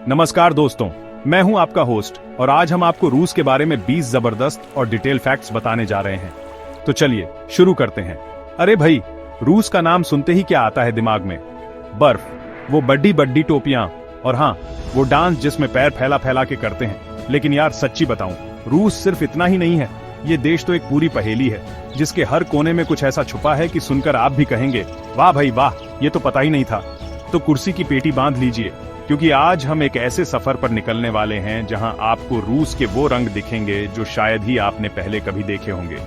नमस्कार दोस्तों, मैं हूं आपका होस्ट और आज हम आपको रूस के बारे में 20 जबरदस्त और डिटेल फैक्ट्स बताने जा रहे हैं। तो चलिए शुरू करते हैं। अरे भाई, रूस का नाम सुनते ही क्या आता है दिमाग में? बर्फ, वो बड्डी बड्डी टोपियां और हाँ, वो डांस जिसमें पैर फैला फैला के करते हैं। लेकिन यार सच्ची बताऊं, रूस सिर्फ इतना ही नहीं है। ये देश तो एक पूरी पहेली है जिसके हर कोने में कुछ ऐसा छुपा है कि सुनकर आप भी कहेंगे वाह भाई वाह, ये तो पता ही नहीं था। तो कुर्सी की पेटी बांध लीजिए, क्योंकि आज हम एक ऐसे सफर पर निकलने वाले हैं जहां आपको रूस के वो रंग दिखेंगे जो शायद ही आपने पहले कभी देखे होंगे।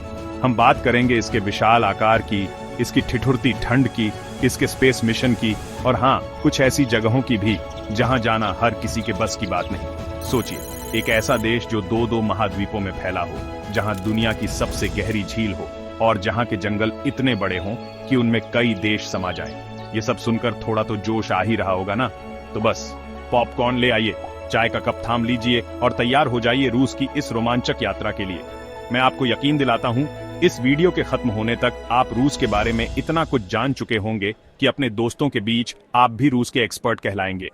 हम बात करेंगे इसके विशाल आकार की, इसकी ठिठुरती ठंड की, इसके स्पेस मिशन की और हाँ, कुछ ऐसी जगहों की भी जहां जाना हर किसी के बस की बात नहीं। सोचिए, एक ऐसा देश जो दो महाद्वीपों में फैला हो, जहां दुनिया की सबसे गहरी झील हो और जहां के जंगल इतने बड़े हों कि उनमें कई देश समा जाएं। ये सब सुनकर थोड़ा तो जोश आ ही रहा होगा ना? तो बस पॉपकॉर्न ले आइए, चाय का कप थाम लीजिए और तैयार हो जाइए रूस की इस रोमांचक यात्रा के लिए। मैं आपको यकीन दिलाता हूं, इस वीडियो के खत्म होने तक आप रूस के बारे में इतना कुछ जान चुके होंगे कि अपने दोस्तों के बीच आप भी रूस के एक्सपर्ट कहलाएंगे।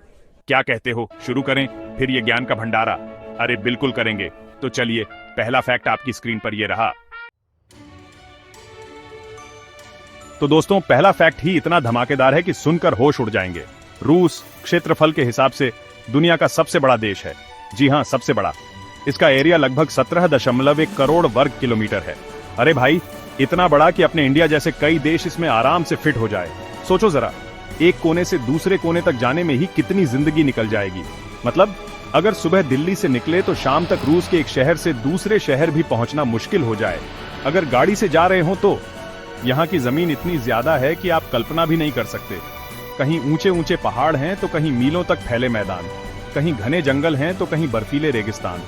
क्या कहते हो, शुरू करें फिर ये ज्ञान का भंडारा? अरे बिल्कुल करेंगे। तो चलिए, पहला फैक्ट आपकी स्क्रीन पर ये रहा। तो दोस्तों, पहला फैक्ट ही इतना धमाकेदार है कि सुनकर होश उड़ जाएंगे। रूस क्षेत्रफल के हिसाब से दुनिया का सबसे बड़ा देश है। जी हां, सबसे बड़ा। इसका एरिया लगभग 17.1 करोड़ वर्ग किलोमीटर है। अरे भाई, इतना बड़ा कि अपने इंडिया जैसे कई देश इसमें आराम से फिट हो जाए। सोचो जरा, एक कोने से दूसरे कोने तक जाने में ही कितनी जिंदगी निकल जाएगी। मतलब अगर सुबह दिल्ली से निकले तो शाम तक रूस के एक शहर से दूसरे शहर भी पहुंचना मुश्किल हो जाए। अगर गाड़ी से जा रहे हो तो यहाँ की जमीन इतनी ज्यादा है कि आप कल्पना भी नहीं कर सकते। कहीं ऊंचे ऊंचे पहाड़ हैं तो कहीं मीलों तक फैले मैदान, कहीं घने जंगल हैं तो कहीं बर्फीले रेगिस्तान।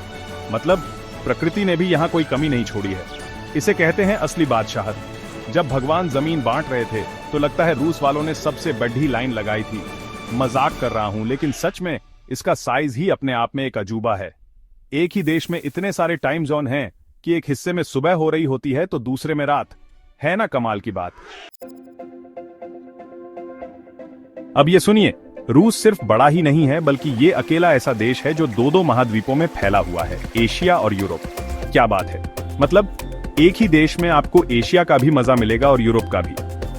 मतलब प्रकृति ने भी यहाँ कोई कमी नहीं छोड़ी है। इसे कहते हैं असली बादशाहत। जब भगवान जमीन बांट रहे थे तो लगता है रूस वालों ने सबसे बड़ी लाइन लगाई थी। मजाक कर रहा हूं, लेकिन सच में इसका साइज ही अपने आप में एक अजूबा है। एक ही देश में इतने सारे टाइम जोन हैं कि एक हिस्से में सुबह हो रही होती है तो दूसरे में रात। है ना कमाल की बात? अब ये सुनिए, रूस सिर्फ बड़ा ही नहीं है, बल्कि ये अकेला ऐसा देश है जो दो महाद्वीपों में फैला हुआ है, एशिया और यूरोप। क्या बात है! मतलब एक ही देश में आपको एशिया का भी मजा मिलेगा और यूरोप का भी।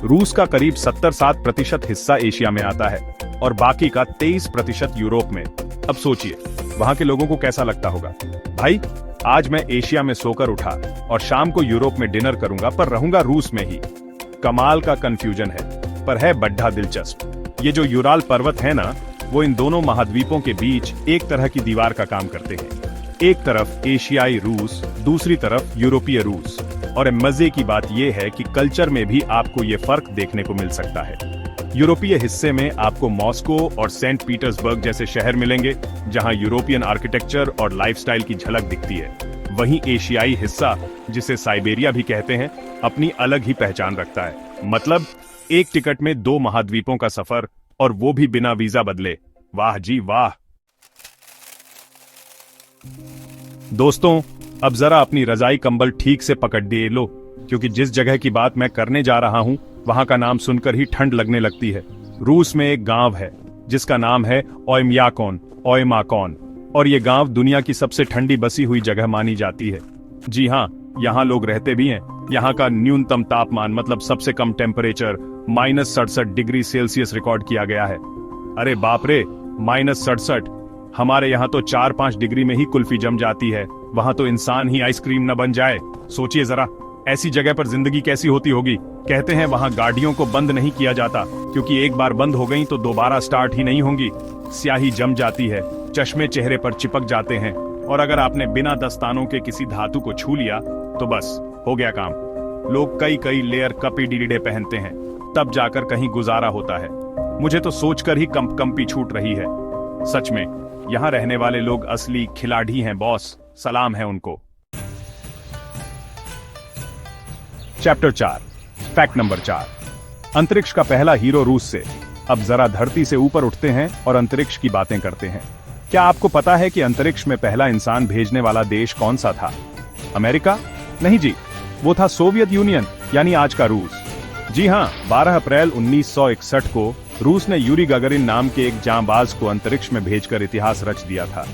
रूस का करीब 77% हिस्सा एशिया में आता है और बाकी का 23% यूरोप में। अब सोचिए, वहां के लोगों को कैसा लगता होगा। भाई, आज मैं एशिया में सोकर उठा और शाम को यूरोप में डिनर करूंगा, पर रहूंगा रूस में ही। कमाल का कंफ्यूजन है, पर है बड्ढा दिलचस्प। ये जो यूराल पर्वत है ना, वो इन दोनों महाद्वीपों के बीच एक तरह की दीवार का काम करते हैं। एक तरफ एशियाई रूस, दूसरी तरफ यूरोपीय रूस। और मजे की बात यह है कि कल्चर में भी आपको ये फर्क देखने को मिल सकता है। यूरोपीय हिस्से में आपको मॉस्को और सेंट पीटर्सबर्ग जैसे शहर मिलेंगे, जहां यूरोपियन आर्किटेक्चर और लाइफस्टाइल की झलक दिखती है। वहीं एशियाई हिस्सा, जिसे साइबेरिया भी कहते हैं, अपनी अलग ही पहचान रखता है। मतलब एक टिकट में दो महाद्वीपों का सफर, और वो भी बिना वीजा बदले। वाह जी वाह! दोस्तों, अब जरा अपनी रजाई कंबल ठीक से पकड़ दिए लो, क्योंकि जिस जगह की बात मैं करने जा रहा हूं वहां का नाम सुनकर ही ठंड लगने लगती है। रूस में एक गांव है जिसका नाम है ओयमाकोन, और ये गांव दुनिया की सबसे ठंडी बसी हुई जगह मानी जाती है। जी हाँ, यहाँ लोग रहते भी हैं। यहाँ का न्यूनतम तापमान, मतलब सबसे कम टेम्परेचर, -67 डिग्री सेल्सियस रिकॉर्ड किया गया है। अरे बाप रे, -67! हमारे यहाँ तो 4-5 डिग्री में ही कुल्फी जम जाती है। वहां तो इंसान ही आइसक्रीम न बन जाए। सोचिए जरा, ऐसी जगह पर जिंदगी कैसी होती होगी। कहते हैं वहां गाड़ियों को बंद नहीं किया जाता, क्योंकि एक बार बंद हो गई तो दोबारा स्टार्ट ही नहीं होंगी। स्याही जम जाती है, चश्मे चेहरे पर चिपक जाते हैं, और अगर आपने बिना दस्तानों के किसी धातु को छू लिया तो बस हो गया काम। लोग कई लेयर कपी डीडे पहनते हैं, तब जाकर कहीं गुजारा होता है। मुझे तो सोचकर ही कंपी छूट रही है। सच में यहाँ रहने वाले लोग असली खिलाड़ी हैं बॉस, सलाम है उनको। चैप्टर 4, फैक्ट नंबर 4, अंतरिक्ष का पहला हीरो रूस से। अब जरा धरती से ऊपर उठते हैं और अंतरिक्ष की बातें करते हैं। क्या आपको पता है कि अंतरिक्ष में पहला इंसान भेजने वाला देश कौन सा था? अमेरिका? नहीं जी, वो था सोवियत यूनियन, यानी आज का रूस। जी हां, 12 अप्रैल 1961 को रूस ने यूरी गागरिन नाम के एक जांबाज को अंतरिक्ष में भेजकर इतिहास रच दिया था।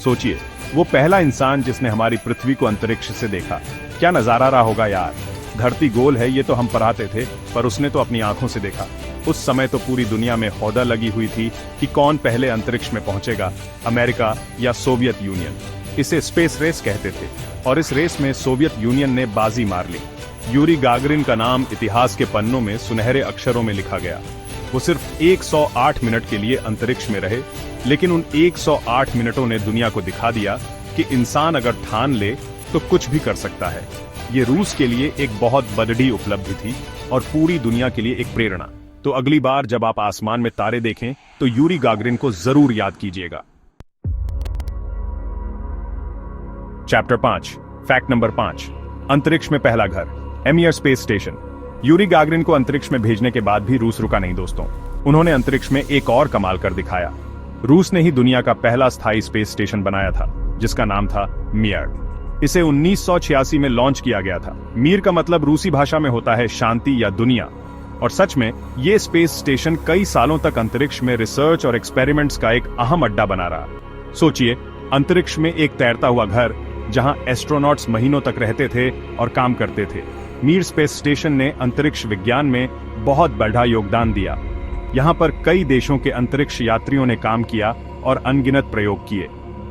सोचिए, वो पहला इंसान जिसने हमारी पृथ्वी को अंतरिक्ष से देखा। क्या नजारा रहा होगा यार। धरती गोल है ये तो हम पढ़ाते थे, पर उसने तो अपनी आंखों से देखा। उस समय तो पूरी दुनिया में हौदा लगी हुई थी कि कौन पहले अंतरिक्ष में पहुंचेगा, अमेरिका या सोवियत यूनियन। इसे स्पेस रेस कहते थे और इस रेस में सोवियत यूनियन ने बाजी मार ली। यूरी गागरिन का नाम इतिहास के पन्नों में सुनहरे अक्षरों में लिखा गया। वो सिर्फ 108 मिनट के लिए अंतरिक्ष में रहे, लेकिन उन 108 मिनटों ने दुनिया को दिखा दिया कि इंसान अगर ठान ले तो कुछ भी कर सकता है। ये रूस के लिए एक बहुत बड़ी उपलब्धि थी और पूरी दुनिया के लिए एक प्रेरणा। तो अगली बार जब आप आसमान में तारे देखें तो यूरी गागरिन को जरूर याद कीजिएगा। चैप्टर 5, फैक्ट नंबर 5, अंतरिक्ष में पहला घर, एमियर स्पेस स्टेशन। यूरी गागरिन को अंतरिक्ष में भेजने के बाद भी रूस रुका नहीं दोस्तों। उन्होंने अंतरिक्ष में एक और कमाल कर दिखाया। रूस ने ही दुनिया का पहला स्थायी स्पेस स्टेशन बनाया था, जिसका नाम था मियर। इसे 1986 में लॉन्च किया गया था। मीर का मतलब रूसी भाषा में होता है शांति या दुनिया। और सच में ये स्पेस स्टेशन कई सालों तक अंतरिक्ष में रिसर्च और एक्सपेरिमेंट्स का एक अहम अड्डा बना रहा। सोचिए, अंतरिक्ष में एक तैरता हुआ घर जहां एस्ट्रोनॉट्स महीनों तक रहते थे और काम करते थे। मीर स्पेस स्टेशन ने अंतरिक्ष विज्ञान में बहुत बड़ा योगदान दिया। यहाँ पर कई देशों के अंतरिक्ष यात्रियों ने काम किया और अनगिनत प्रयोग किए।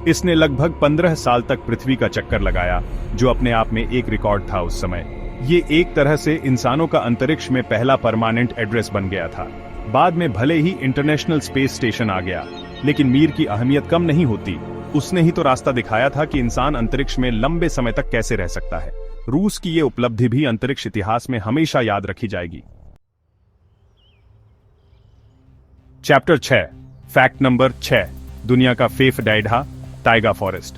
इसने लगभग 15 साल तक पृथ्वी का चक्कर लगाया, जो अपने आप में एक रिकॉर्ड था उस समय। ये एक तरह से इंसानों का अंतरिक्ष में पहला परमानेंट एड्रेस बन गया था। बाद में भले ही इंटरनेशनल स्पेस स्टेशन आ गया, लेकिन मीर की अहमियत कम नहीं होती। उसने ही तो रास्ता दिखाया था कि इंसान अंतरिक्ष में लंबे समय तक कैसे रह सकता है। रूस की ये उपलब्धि भी अंतरिक्ष इतिहास में हमेशा याद रखी जाएगी। चैप्टर 6, फैक्ट नंबर 6, दुनिया का फेफडाइडा टाइगा फॉरेस्ट।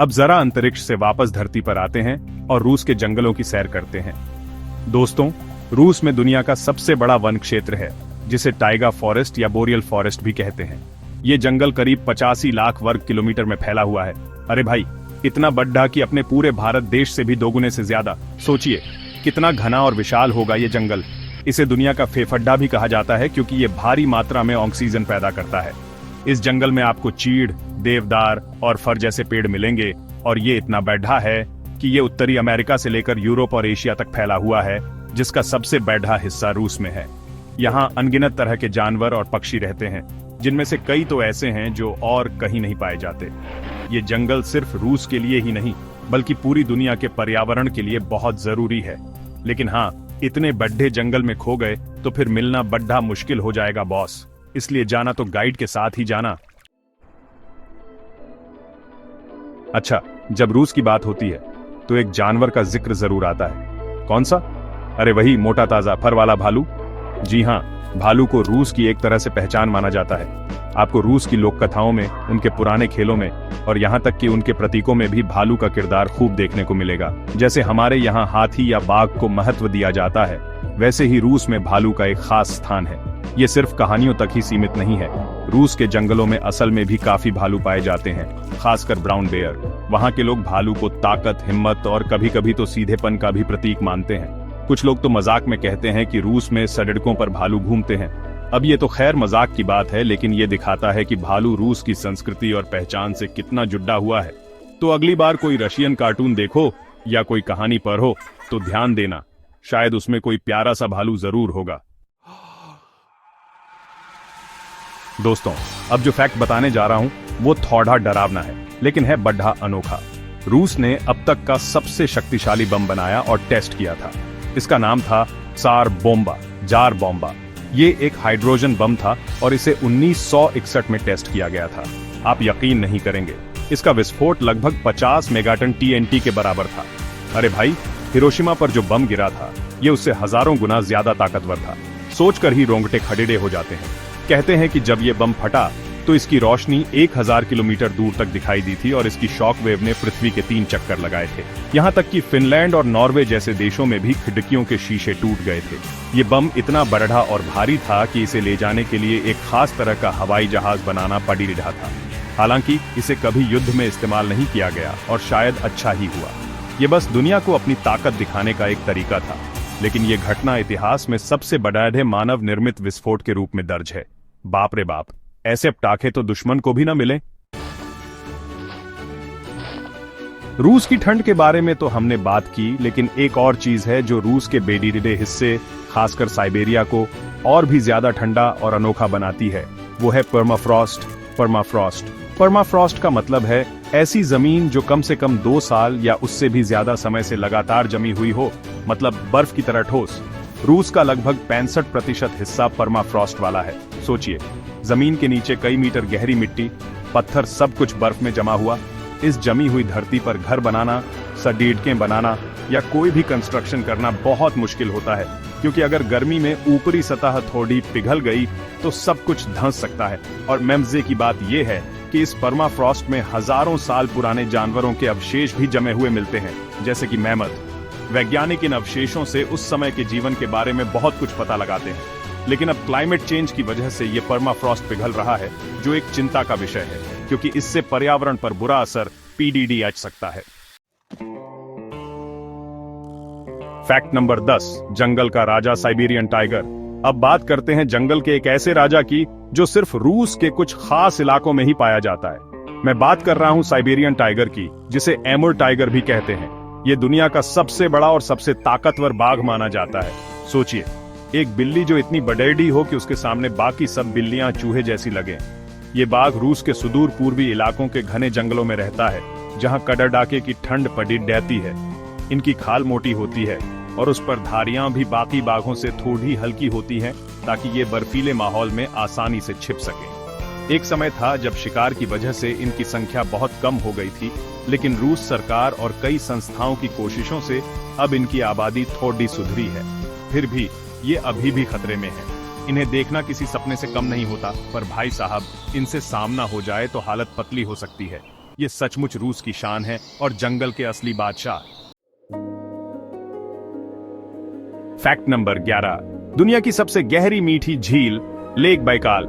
अब जरा अंतरिक्ष से वापस धरती पर आते हैं और रूस के जंगलों की सैर करते हैं। दोस्तों, रूस में दुनिया का सबसे बड़ा वन क्षेत्र है, जिसे टाइगा फॉरेस्ट या बोरियल फॉरेस्ट भी कहते हैं। ये जंगल करीब 85 लाख वर्ग किलोमीटर में फैला हुआ है। अरे भाई, इतना बड़ा कि अपने पूरे भारत देश से भी दोगुने से ज्यादा। सोचिए कितना घना और विशाल होगा ये जंगल। इसे दुनिया का फेफड्डा भी कहा जाता है क्योंकि ये भारी मात्रा में ऑक्सीजन पैदा करता है। इस जंगल में आपको चीड़, देवदार और फर जैसे पेड़ मिलेंगे और ये इतना बड़ा है कि ये उत्तरी अमेरिका से लेकर यूरोप और एशिया तक फैला हुआ है, जिसका सबसे बड़ा हिस्सा रूस में है। यहाँ अनगिनत तरह के जानवर और पक्षी रहते हैं, जिनमें से कई तो ऐसे हैं जो और कहीं नहीं पाए जाते। ये जंगल सिर्फ रूस के लिए ही नहीं, बल्कि पूरी दुनिया के पर्यावरण के लिए बहुत जरूरी है। लेकिन हाँ, इतने बड़े जंगल में खो गए तो फिर मिलना बड़ा मुश्किल हो जाएगा बॉस। इसलिए जाना तो गाइड के साथ ही जाना। अच्छा, जब रूस की बात होती है तो एक जानवर का जिक्र जरूर आता है। कौन सा? अरे वही मोटा ताजा फर वाला भालू। जी हाँ, भालू को रूस की एक तरह से पहचान माना जाता है। आपको रूस की लोक कथाओं में, उनके पुराने खेलों में और यहाँ तक कि उनके प्रतीकों में भी भालू का किरदार खूब देखने को मिलेगा। जैसे हमारे यहाँ हाथी या बाघ को महत्व दिया जाता है, वैसे ही रूस में भालू का एक खास स्थान है। ये सिर्फ कहानियों तक ही सीमित नहीं है। रूस के जंगलों में असल में भी काफी भालू पाए जाते हैं, खासकर ब्राउन बेयर। वहाँ के लोग भालू को ताकत, हिम्मत और कभी कभी तो सीधेपन का भी प्रतीक मानते हैं। कुछ लोग तो मजाक में कहते हैं कि रूस में सड़कों पर भालू घूमते हैं। अब ये तो खैर मजाक की बात है, लेकिन ये दिखाता है कि भालू रूस की संस्कृति और पहचान से कितना जुड़ा हुआ है। तो अगली बार कोई रशियन कार्टून देखो या कोई कहानी पढ़ो तो ध्यान देना, शायद उसमें कोई प्यारा सा भालू जरूर होगा। दोस्तों, अब जो फैक्ट बताने जा रहा हूं वो थोड़ा डरावना है, लेकिन है बड़ा अनोखा। रूस ने अब तक का सबसे शक्तिशाली बम बनाया और टेस्ट किया था। इसका नाम था जार बोम्बा। ये एक हाइड्रोजन बम था और इसे 1961 में टेस्ट किया गया था। आप यकीन नहीं करेंगे, इसका विस्फोट लगभग 50 मेगाटन TNT के बराबर था। अरे भाई, हिरोशिमा पर जो बम गिरा था ये उससे हजारों गुना ज्यादा ताकतवर था। सोचकर ही रोंगटे खड़ेरे हो जाते हैं। कहते हैं कि जब ये बम फटा तो इसकी रोशनी 1000 किलोमीटर दूर तक दिखाई दी थी और इसकी शॉक वेव ने पृथ्वी के 3 चक्कर लगाए थे। यहाँ तक कि फिनलैंड और नॉर्वे जैसे देशों में भी खिड़कियों के शीशे टूट गए थे। ये बम इतना बड़ा और भारी था कि इसे ले जाने के लिए एक खास तरह का हवाई जहाज बनाना पड़ी रहा था। हालांकि इसे कभी युद्ध में इस्तेमाल नहीं किया गया और शायद अच्छा ही हुआ। ये बस दुनिया को अपनी ताकत दिखाने का एक तरीका था। लेकिन ये घटना इतिहास में सबसे बड़ा मानव निर्मित विस्फोट के रूप में दर्ज है। बाप रे बाप, ऐसे पटाखे तो दुश्मन को भी ना मिले। रूस की ठंड के बारे में तो हमने बात की, लेकिन एक और चीज है जो रूस के बेडिडे हिस्से, खासकर साइबेरिया को और भी ज्यादा ठंडा और अनोखा बनाती है। वो है परमाफ्रॉस्ट। परमाफ्रॉस्ट का मतलब है ऐसी जमीन जो कम से कम 2 साल या उससे भी ज्यादा समय से लगातार जमी हुई हो, मतलब बर्फ की तरह ठोस। रूस का लगभग 65% हिस्सा परमाफ्रॉस्ट वाला है। सोचिए, जमीन के नीचे कई मीटर गहरी मिट्टी, पत्थर, सब कुछ बर्फ में जमा हुआ। इस जमी हुई धरती पर घर बनाना, सड़कें बनाना या कोई भी कंस्ट्रक्शन करना बहुत मुश्किल होता है, क्योंकि अगर गर्मी में ऊपरी सतह थोड़ी पिघल गई तो सब कुछ धंस सकता है। और मजे की बात यह है कि इस परमाफ्रॉस्ट में हजारों साल पुराने जानवरों के अवशेष भी जमे हुए मिलते हैं, जैसे कि मैमथ। वैज्ञानिक इन अवशेषों से उस समय के जीवन के बारे में बहुत कुछ पता लगाते हैं, लेकिन अब क्लाइमेट चेंज की वजह से ये परमाफ्रॉस्ट पिघल रहा है, जो एक चिंता का विषय है, क्योंकि इससे पर्यावरण पर बुरा असर पीडीडी आ सकता है। फैक्ट नंबर 10, जंगल का राजा साइबेरियन टाइगर। अब बात करते हैं जंगल के एक ऐसे राजा की जो सिर्फ रूस के कुछ खास इलाकों में ही पाया जाता है। मैं बात कर रहा हूं साइबेरियन टाइगर की, जिसे एमुर टाइगर भी कहते हैं। ये दुनिया का सबसे बड़ा और सबसे ताकतवर बाघ माना जाता है। सोचिए, एक बिल्ली जो इतनी बड़ेडी हो कि उसके सामने बाकी सब बिल्लियां चूहे जैसी लगे। ये बाघ रूस के सुदूर पूर्वी इलाकों के घने जंगलों में रहता है, जहां कड़ाके की ठंड पड़ी रहती है। इनकी खाल मोटी होती है और उस पर धारियां भी बाकी बाघों से थोड़ी हल्की होती हैं, ताकि ये बर्फीले माहौल में आसानी से छिप सके। एक समय था जब शिकार की वजह से इनकी संख्या बहुत कम हो गई थी, लेकिन रूस सरकार और कई संस्थाओं की कोशिशों से अब इनकी आबादी थोड़ी सुधरी है। फिर भी ये अभी भी खतरे में है। इन्हें देखना किसी सपने से कम नहीं होता, पर भाई साहब, इनसे सामना हो जाए तो हालत पतली हो सकती है। ये सचमुच रूस की शान है और जंगल के असली बादशाह। फैक्ट नंबर 11, दुनिया की सबसे गहरी मीठी झील लेक बैकाल।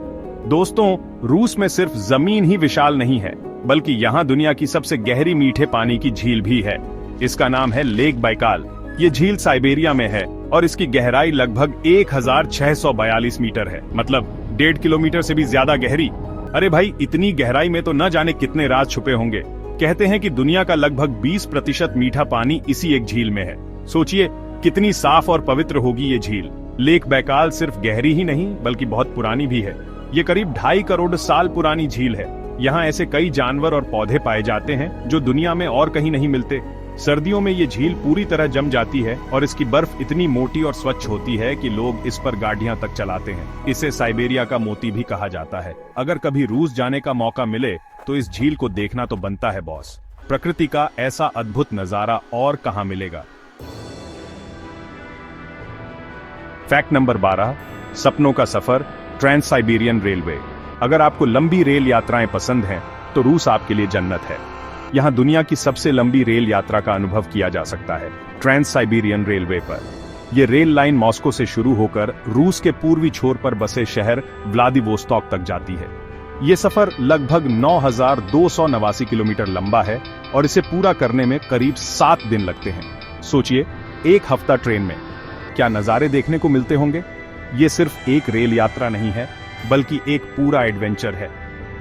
दोस्तों, रूस में सिर्फ जमीन ही विशाल नहीं है, बल्कि यहाँ दुनिया की सबसे गहरी मीठे पानी की झील भी है। इसका नाम है लेक बैकाल। ये झील साइबेरिया में है और इसकी गहराई लगभग 1642 मीटर है, मतलब 1.5 किलोमीटर से भी ज्यादा गहरी। अरे भाई, इतनी गहराई में तो न जाने कितने राज छुपे होंगे। कहते हैं कि दुनिया का लगभग 20% मीठा पानी इसी एक झील में है। सोचिए कितनी साफ और पवित्र होगी ये झील। लेक बैकाल सिर्फ गहरी ही नहीं, बल्कि बहुत पुरानी भी है। ये करीब 2.5 करोड़ साल पुरानी झील है। यहाँ ऐसे कई जानवर और पौधे पाए जाते हैं जो दुनिया में और कहीं नहीं मिलते। सर्दियों में ये झील पूरी तरह जम जाती है और इसकी बर्फ इतनी मोटी और स्वच्छ होती है कि लोग इस पर गाड़ियां तक चलाते हैं। इसे साइबेरिया का मोती भी कहा जाता है। अगर कभी रूस जाने का मौका मिले तो इस झील को देखना तो बनता है बॉस। प्रकृति का ऐसा अद्भुत नजारा और कहां मिलेगा। फैक्ट नंबर 12, सपनों का सफर, ट्रांस साइबेरियन रेलवे। अगर आपको लंबी रेल यात्राएं पसंद हैं, तो रूस आपके लिए जन्नत है। यहाँ दुनिया की सबसे लंबी रेल यात्रा का अनुभव किया जा सकता है ट्रांस साइबेरियन रेलवे पर। यह रेल लाइन मॉस्को से शुरू होकर रूस के पूर्वी छोर पर बसे शहर व्लादिवोस्तोक तक जाती है। ये सफर लगभग 9,289 किलोमीटर लंबा है और इसे पूरा करने में करीब 7 दिन लगते हैं। सोचिए, 1 हफ्ता ट्रेन में क्या नजारे देखने को मिलते होंगे। ये सिर्फ एक रेल यात्रा नहीं है, बल्कि एक पूरा एडवेंचर है।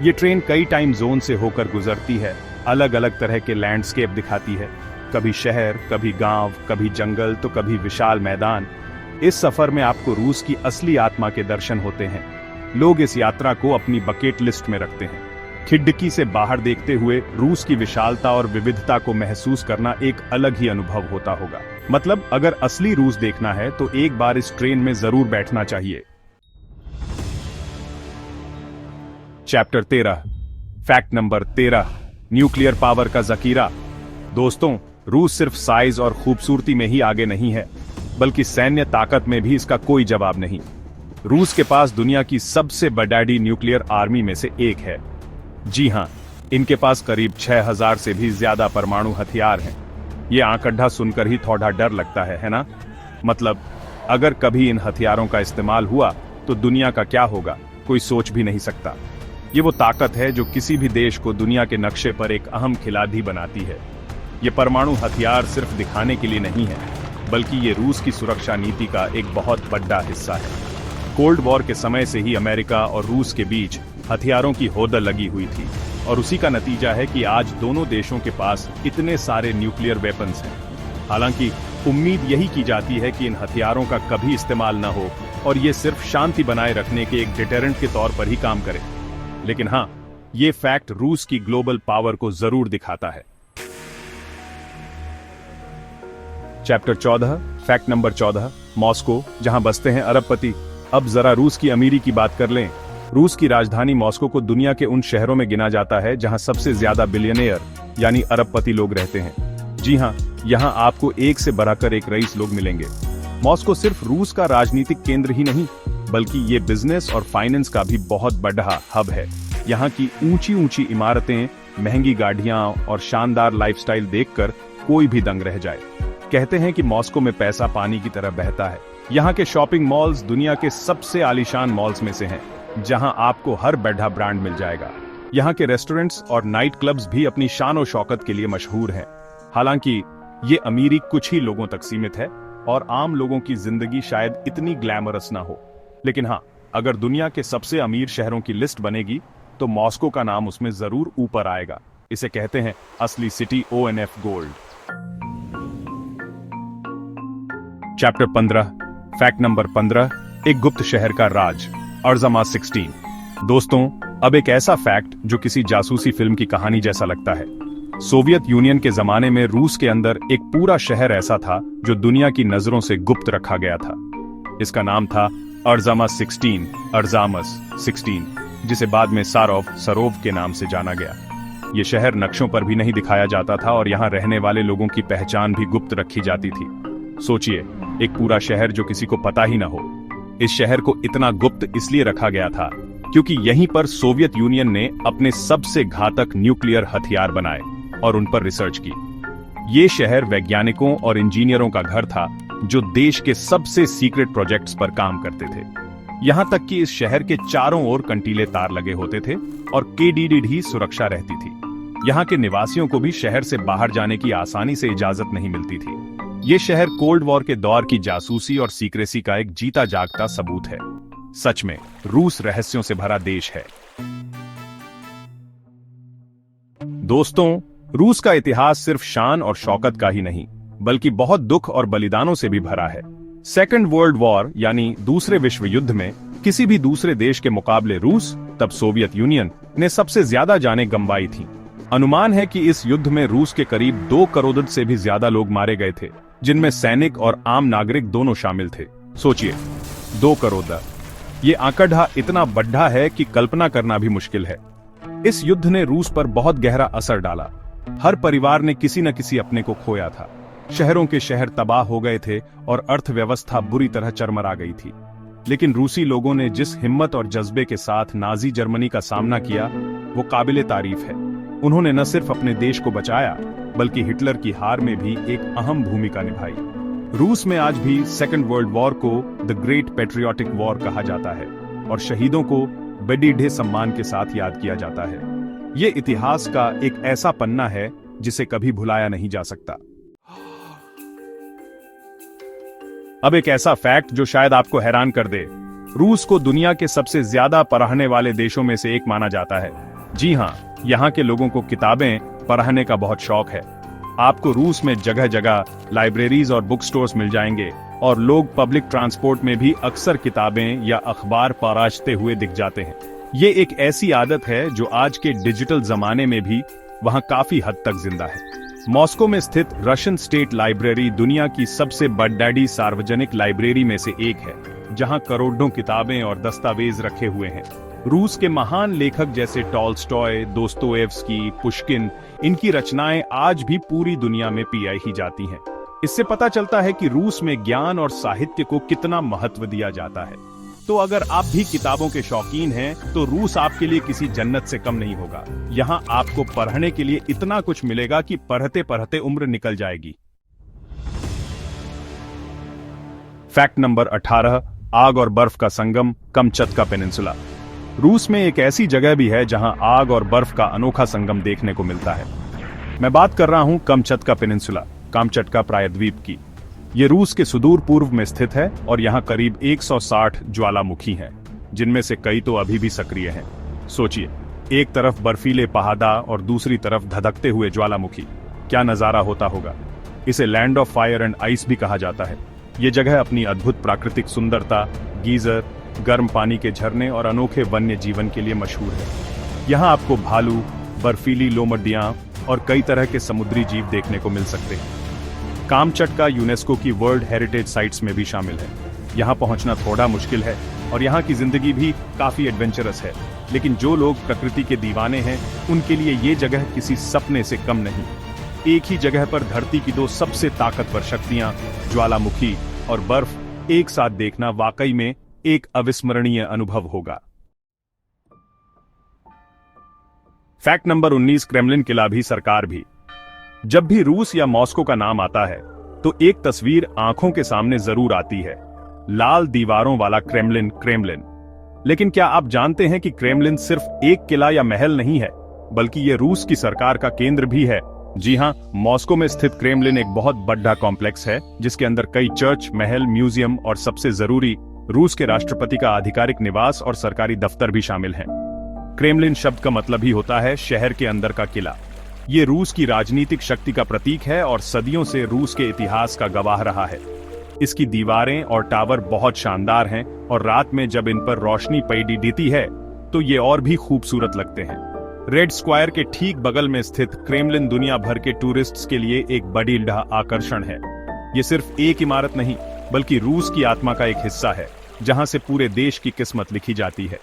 ये ट्रेन कई टाइम जोन से होकर गुजरती है, अलग अलग तरह के लैंडस्केप दिखाती है, कभी शहर, कभी गांव, कभी जंगल, तो कभी विशाल मैदान। इस सफर में आपको रूस की असली आत्मा के दर्शन होते हैं। लोग इस यात्रा को अपनी बकेट लिस्ट में रखते हैं। खिड़की से बाहर देखते हुए रूस की विशालता और विविधता को महसूस करना एक अलग ही अनुभव होता होगा। मतलब अगर असली रूस देखना है तो एक बार इस ट्रेन में जरूर बैठना चाहिए। Chapter 13, fact number 13, nuclear power का जखीरा। दोस्तों, रूस सिर्फ साइज और खूबसूरती में ही आगे नहीं है, बल्कि सैन्य ताकत में भी इसका कोई जवाब नहीं। रूस के पास दुनिया की सबसे बड़ी न्यूक्लियर आर्मी में से एक है। जी हां, इनके पास करीब 6000 से भी ज्यादा परमाणु हथियार हैं। ये आंकड़ा सुनकर ही थोड़ा डर लगता है ना? मतलब अगर कभी इन हथियारों का इस्तेमाल हुआ तो दुनिया का क्या होगा, कोई सोच भी नहीं सकता। ये वो ताकत है जो किसी भी देश को दुनिया के नक्शे पर एक अहम खिलाड़ी बनाती है। ये परमाणु हथियार सिर्फ दिखाने के लिए नहीं है, बल्कि ये रूस की सुरक्षा नीति का एक बहुत बड़ा हिस्सा है। कोल्ड वॉर के समय से ही अमेरिका और रूस के बीच हथियारों की होड़ लगी हुई थी, और उसी का नतीजा है कि आज दोनों देशों के पास इतने सारे न्यूक्लियर वेपन्स हैं। हालांकि उम्मीद यही की जाती है कि इन हथियारों का कभी इस्तेमाल न हो और ये सिर्फ शांति बनाए रखने के एक डिटेरेंट के तौर पर ही काम करे। लेकिन हाँ, ये फैक्ट रूस की ग्लोबल पावर को जरूर दिखाता है। चैप्टर 14, फैक्ट नंबर 14, मॉस्को, जहां बसते हैं अरबपति। अब जरा रूस की अमीरी की बात कर लें। रूस की राजधानी मॉस्को को दुनिया के उन शहरों में गिना जाता है जहां सबसे ज्यादा बिलियनियर यानी अरबपति लोग रहते हैं। जी हाँ, यहाँ आपको एक से बढ़कर एक रईस लोग मिलेंगे। मॉस्को सिर्फ रूस का राजनीतिक केंद्र ही नहीं, बल्कि ये बिजनेस और फाइनेंस का भी बहुत बड़ा हब है। यहाँ की ऊंची ऊंची इमारतें, महंगी गाड़ियां और शानदार लाइफस्टाइल देखकर कोई भी दंग रह जाए। कहते हैं कि मॉस्को में पैसा पानी की तरह बहता है। यहाँ के शॉपिंग मॉल्स दुनिया के सबसे आलीशान मॉल्स में से हैं, जहाँ आपको हर बढ़ा ब्रांड मिल जाएगा। यहाँ के रेस्टोरेंट्स और नाइट क्लब्स भी अपनी शान और शौकत के लिए मशहूर हैं। हालांकि ये अमीरी कुछ ही लोगों तक सीमित है और आम लोगों की जिंदगी शायद इतनी ग्लैमरस ना हो। लेकिन हाँ, अगर दुनिया के सबसे अमीर शहरों की लिस्ट बनेगी तो मॉस्को का नाम उसमें जरूर ऊपर आएगा। इसे कहते हैं असली city ONF gold. Chapter 15, fact number 15, एक गुप्त शहर का राज, अर्जामास 16। दोस्तों, अब एक ऐसा फैक्ट जो किसी जासूसी फिल्म की कहानी जैसा लगता है। सोवियत यूनियन के जमाने में रूस के अंदर एक पूरा शहर ऐसा था जो दुनिया की नजरों से गुप्त रखा गया था। इसका नाम था अर्जामास 16, अर्जामस 16, जिसे बाद में सरोव के नाम से जाना गया। ये शहर नक्शों पर भी नहीं दिखाया जाता था और यहाँ रहने वाले लोगों की पहचान भी गुप्त रखी जाती थी। सोचिए, एक पूरा शहर जो किसी को पता ही ना हो। इस शहर को इतना गुप्त इसलिए रखा गया था क्योंकि यहीं पर सोवियत यूनियन ने अपने सबसे घातक न्यूक्लियर हथियार बनाए और उन पर रिसर्च की। ये शहर वैज्ञानिकों और इंजीनियरों का घर था जो देश के सबसे सीक्रेट प्रोजेक्ट्स पर काम करते थे। यहां तक कि इस शहर के चारों ओर कंटीले तार लगे होते थे और KDD सुरक्षा रहती थी। यहाँ के निवासियों को भी शहर से बाहर जाने की आसानी से इजाजत नहीं मिलती थी। ये शहर कोल्ड वॉर के दौर की जासूसी और सीक्रेसी का एक जीता जागता सबूत है। सच में रूस रहस्यों से भरा देश है। दोस्तों, रूस का इतिहास सिर्फ शान और शौकत का ही नहीं, बल्कि बहुत दुख और बलिदानों से भी भरा है। सेकेंड वर्ल्ड वॉर यानी दूसरे विश्व युद्ध में किसी भी दूसरे देश के मुकाबले रूस, तब सोवियत यूनियन, ने सबसे ज्यादा जानें गंवाई थीं। अनुमान है कि इस युद्ध में रूस के करीब 2 करोड़ से भी ज्यादा लोग मारे गए थे, जिनमें सैनिक और आम नागरिक दोनों शामिल थे। सोचिए, 2 करोड़। ये आंकड़ा इतना बड़ा है कि कल्पना करना भी मुश्किल है। इस युद्ध ने रूस पर बहुत गहरा असर डाला। हर परिवार ने किसी न किसी अपने को खोया था। शहरों के शहर तबाह हो गए थे और अर्थव्यवस्था बुरी तरह चरमरा गई थी। लेकिन रूसी लोगों ने जिस हिम्मत और जज्बे के साथ नाजी जर्मनी का सामना किया, वो काबिले तारीफ है। उन्होंने न सिर्फ अपने देश को बचाया, बल्कि हिटलर की हार में भी एक अहम भूमिका निभाई। रूस में आज भी सेकेंड वर्ल्ड वॉर को द ग्रेट पैट्रियोटिक वॉर कहा जाता है और शहीदों को बड़े सम्मान के साथ याद किया जाता है। ये इतिहास का एक ऐसा पन्ना है जिसे कभी भुलाया नहीं जा सकता। अब एक ऐसा फैक्ट जो शायद आपको हैरान कर दे। रूस को दुनिया के सबसे ज्यादा पढ़ने वाले देशों में से एक माना जाता है। जी हाँ, यहाँ के लोगों को किताबें पढ़ने का बहुत शौक है। आपको रूस में जगह जगह लाइब्रेरीज और बुक स्टोर्स मिल जाएंगे और लोग पब्लिक ट्रांसपोर्ट में भी अक्सर किताबें या अखबार पराचते हुए दिख जाते हैं। ये एक ऐसी आदत है जो आज के डिजिटल जमाने में भी वहाँ काफी हद तक जिंदा है। मॉस्को में स्थित रशियन स्टेट लाइब्रेरी दुनिया की सबसे बड़ी सार्वजनिक लाइब्रेरी में से एक है, जहां करोड़ों किताबें और दस्तावेज रखे हुए हैं। रूस के महान लेखक जैसे टॉल्स्टॉय, दोस्तोयेव्स्की, पुश्किन, इनकी रचनाएं आज भी पूरी दुनिया में पियाई ही जाती हैं। इससे पता चलता है कि रूस में ज्ञान और साहित्य को कितना महत्व दिया जाता है। तो अगर आप भी किताबों के शौकीन हैं, तो रूस आपके लिए किसी जन्नत से कम नहीं होगा। यहाँ आपको पढ़ने के लिए इतना कुछ मिलेगा कि पढ़ते पढ़ते उम्र निकल जाएगी। फैक्ट नंबर 18, आग और बर्फ का संगम, कमचत्का पेनिनसुला। रूस में एक ऐसी जगह भी है जहां आग और बर्फ का अनोखा संगम देखने को मिलता है। मैं बात कर रहा हूं कमचत्का पेनिनसुला, कामचटका प्रायद्वीप की। ये रूस के सुदूर पूर्व में स्थित है और यहाँ करीब 160 ज्वालामुखी हैं, जिनमें से कई तो अभी भी सक्रिय हैं। सोचिए, एक तरफ बर्फीले पहाड़ा और दूसरी तरफ धधकते हुए ज्वालामुखी, क्या नजारा होता होगा। इसे land of fire and ice भी कहा जाता है। ये जगह अपनी अद्भुत प्राकृतिक सुंदरता, गीजर, गर्म पानी के झरने और अनोखे वन्य जीवन के लिए मशहूर है। यहाँ आपको भालू, बर्फीली लोमड़ियां और कई तरह के समुद्री जीव देखने को मिल सकते हैं। कामचटका यूनेस्को की वर्ल्ड हेरिटेज साइट्स में भी शामिल है। यहाँ पहुंचना थोड़ा मुश्किल है और यहाँ की जिंदगी भी काफी एडवेंचरस है, लेकिन जो लोग प्रकृति के दीवाने हैं उनके लिए ये जगह किसी सपने से कम नहीं। एक ही जगह पर धरती की दो सबसे ताकतवर शक्तियां, ज्वालामुखी और बर्फ, एक साथ देखना वाकई में एक अविस्मरणीय अनुभव होगा। फैक्ट नंबर 19, क्रेमलिन किला भी सरकार भी। जब भी रूस या मॉस्को का नाम आता है तो एक तस्वीर आंखों के सामने जरूर आती है, लाल दीवारों वाला क्रेमलिन। लेकिन क्या आप जानते हैं कि क्रेमलिन सिर्फ एक किला या महल नहीं है, बल्कि यह रूस की सरकार का केंद्र भी है। जी हां, मॉस्को में स्थित क्रेमलिन एक बहुत बड़ा कॉम्प्लेक्स है, जिसके अंदर कई चर्च, महल, म्यूजियम और सबसे जरूरी रूस के राष्ट्रपति का आधिकारिक निवास और सरकारी दफ्तर भी शामिल हैं। क्रेमलिन शब्द का मतलब ही होता है शहर के अंदर का किला। ये रूस की राजनीतिक शक्ति का प्रतीक है और सदियों से रूस के इतिहास का गवाह रहा है। इसकी दीवारें और टावर बहुत शानदार हैं और रात में जब इन पर रोशनी पड़ती है तो ये और भी खूबसूरत लगते हैं। रेड स्क्वायर के ठीक बगल में स्थित क्रेमलिन दुनिया भर के टूरिस्ट्स के लिए एक बड़ी आकर्षण है। ये सिर्फ एक इमारत नहीं, बल्कि रूस की आत्मा का एक हिस्सा है, जहां से पूरे देश की किस्मत लिखी जाती है।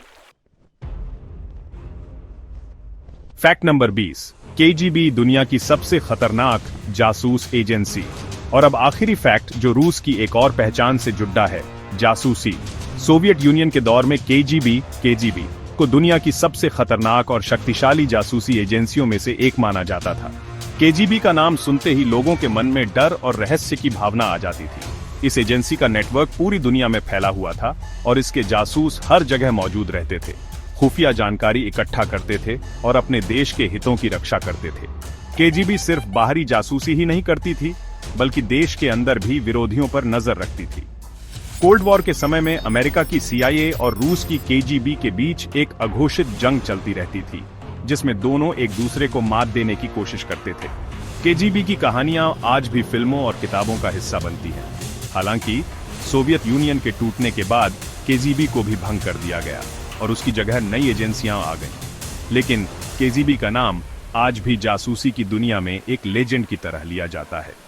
फैक्ट नंबर 20, केजीबी दुनिया की सबसे खतरनाक जासूस एजेंसी। और अब आखिरी फैक्ट जो रूस की एक और पहचान से जुड़ा है, जासूसी। सोवियत यूनियन के दौर में केजीबी को दुनिया की सबसे खतरनाक और शक्तिशाली जासूसी एजेंसियों में से एक माना जाता था। केजीबी का नाम सुनते ही लोगों के मन में डर और रहस्य की भावना आ जाती थी। इस एजेंसी का नेटवर्क पूरी दुनिया में फैला हुआ था और इसके जासूस हर जगह मौजूद रहते थे, खुफिया जानकारी इकट्ठा करते थे और अपने देश के हितों की रक्षा करते थे। केजीबी सिर्फ बाहरी जासूसी ही नहीं करती थी, बल्कि देश के अंदर भी विरोधियों पर नजर रखती थी। कोल्ड वॉर के समय में अमेरिका की सीआईए और रूस की केजीबी के बीच एक अघोषित जंग चलती रहती थी, जिसमें दोनों एक दूसरे को मात देने की कोशिश करते थे। केजीबी की कहानियां आज भी फिल्मों और किताबों का हिस्सा बनती हैं। हालांकि सोवियत यूनियन के टूटने के बाद केजीबी को भी भंग कर दिया गया और उसकी जगह नई एजेंसियां आ गईं। लेकिन केजीबी का नाम आज भी जासूसी की दुनिया में एक लेजेंड की तरह लिया जाता है।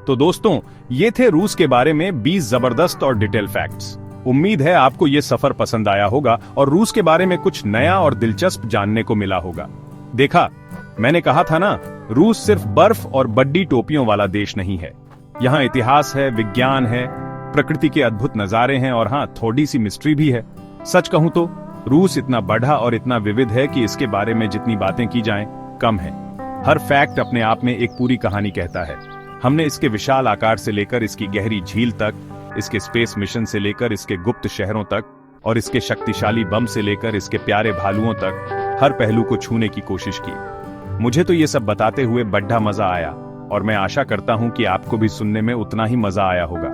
तो दोस्तों, ये थे रूस के बारे में 20 जबरदस्त और डिटेल फैक्ट्स। उम्मीद है आपको ये सफर पसंद आया होगा और रूस के बारे में कुछ नया और दिलचस्प जानने को मिला होगा। देखा, मैंने कहा था ना, रूस सिर्फ बर्फ और बड्डी टोपियों वाला देश नहीं है। यहाँ इतिहास है, विज्ञान है, प्रकृति के अद्भुत नजारे हैं और हाँ, थोड़ी सी मिस्ट्री भी है। सच कहूं तो रूस इतना बड़ा और इतना विविध है कि इसके बारे में जितनी बातें की जाएं, कम है। हर फैक्ट अपने आप में एक पूरी कहानी कहता है। हमने इसके विशाल आकार से लेकर इसकी गहरी झील तक, इसके स्पेस मिशन से लेकर इसके गुप्त शहरों तक और इसके शक्तिशाली बम से लेकर इसके प्यारे भालुओं तक हर पहलू को छूने की कोशिश की। मुझे तो ये सब बताते हुए बड़ा मजा आया और मैं आशा करता हूं कि आपको भी सुनने में उतना ही मजा आया होगा।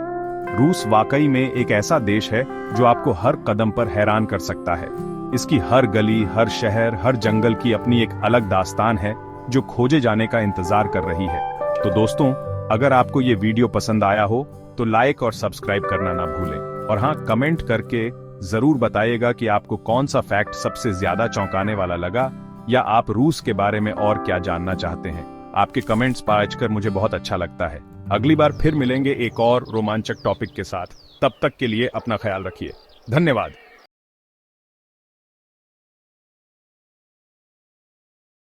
रूस वाकई में एक ऐसा देश है जो आपको हर कदम पर हैरान कर सकता है। इसकी हर गली, हर शहर, हर जंगल की अपनी एक अलग दास्तान है जो खोजे जाने का इंतजार कर रही है। तो दोस्तों, अगर आपको ये वीडियो पसंद आया हो तो लाइक और सब्सक्राइब करना ना भूलें और हाँ, कमेंट करके जरूर बताइएगा कि आपको कौन सा फैक्ट सबसे ज्यादा चौंकाने वाला लगा या आप रूस के बारे में और क्या जानना चाहते हैं। आपके कमेंट्स पढ़कर मुझे बहुत अच्छा लगता है। अगली बार फिर मिलेंगे एक और रोमांचक टॉपिक के साथ। तब तक के लिए अपना ख्याल रखिए। धन्यवाद।